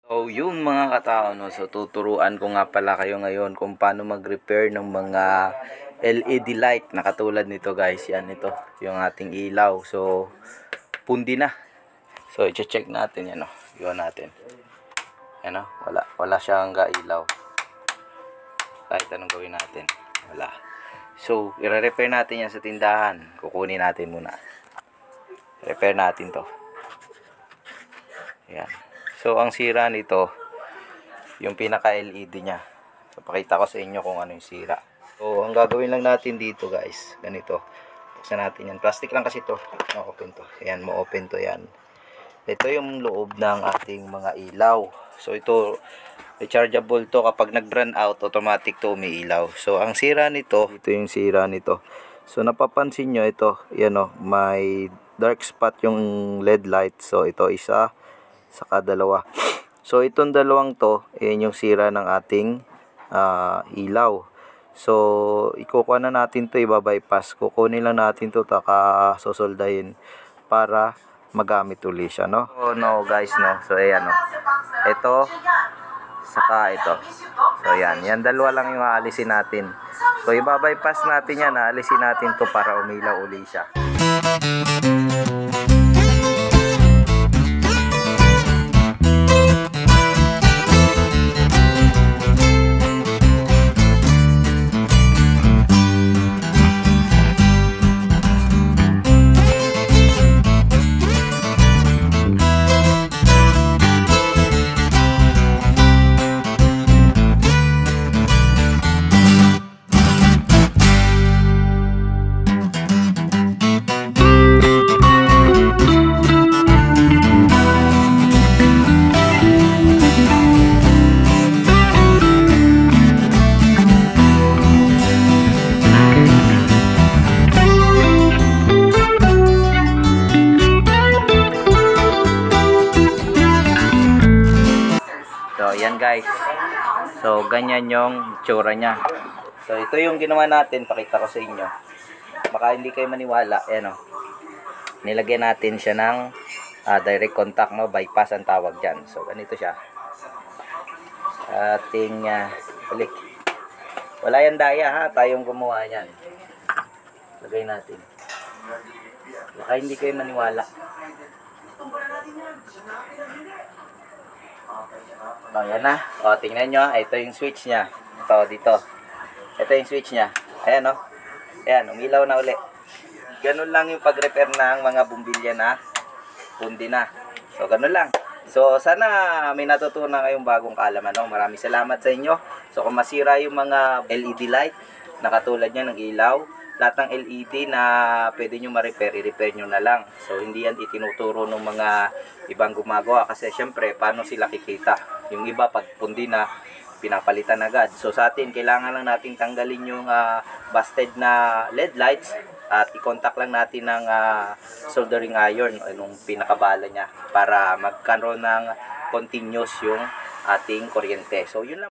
So, yung mga katao, no, so tuturuan ko nga pala kayo ngayon kung paano mag-repair ng mga LED light na katulad nito guys. Yan, ito, yung ating ilaw. So, pundi na. So, i-check natin yan, no. Iwan natin. Yan, no, wala siyang ilaw. Kahit anong gawin natin, wala. So, i-repair natin yan sa tindahan. Kukunin natin muna. Repair natin to. Yan. So, ang sira nito, yung pinaka-LED niya. So, pakita ko sa inyo kung ano yung sira. So, ang gagawin lang natin dito guys, ganito. Buksan natin yan. Plastic lang kasi to. Ma-open to. Ayan, ma-open to yan. Ito yung loob ng ating mga ilaw. So, ito, rechargeable to. Kapag nag-run out, automatic to umiilaw. So, ang sira nito, ito yung sira nito. So, napapansin nyo, ito, yan o, may dark spot yung LED light. So, ito isa, saka dalawa. So itong dalawang to, ayan yung sira ng ating ilaw. So ikukuha na natin to, iba-bypass. Kukunin lang natin to, taka sosoldahin para magamit uli siya, no? Oh no guys, no. So ayan, no. Ito saka ito. So yan dalawa lang yung aalisin natin. So iba-bypass natin yan, aalisin natin to para umilaw uli siya. So, yan guys. So, ganyan yung tsura niya. So, ito yung ginawa natin. Pakita ko sa inyo. Baka hindi kayo maniwala. Ayan o. Nilagyan natin siya ng direct contact, no? Bypass ang tawag dyan. So, ganito siya. Ating balik. Wala yan daya ha. Tayong gumawa yan. Lagay natin. Baka hindi kayo maniwala. O, yan na. O, tingnan nyo. Ito yung switch niya. Ito, dito. Ito yung switch niya. Ayan, o. Ayan, umilaw na uli. Ganun lang yung pag-repair ng mga bumbilya na pundi na. So, ganun lang. So, sana may natutunan kayong bagong kaalaman, no? Maraming salamat sa inyo. So, kung masira yung mga LED light na katulad niya ng ilaw, lahat ng LED na pwede nyo ma-repair, i-repair nyo na lang. So, hindi yan itinuturo ng mga ibang gumagawa kasi syempre, paano sila kikita? Yung iba, pag pundi na, pinapalitan agad. So, sa atin, kailangan lang natin tanggalin yung busted na LED lights at i-contact lang natin ng soldering iron, yung pinakabala niya, para magkaroon ng continuous yung ating kuryente. So, yun lang.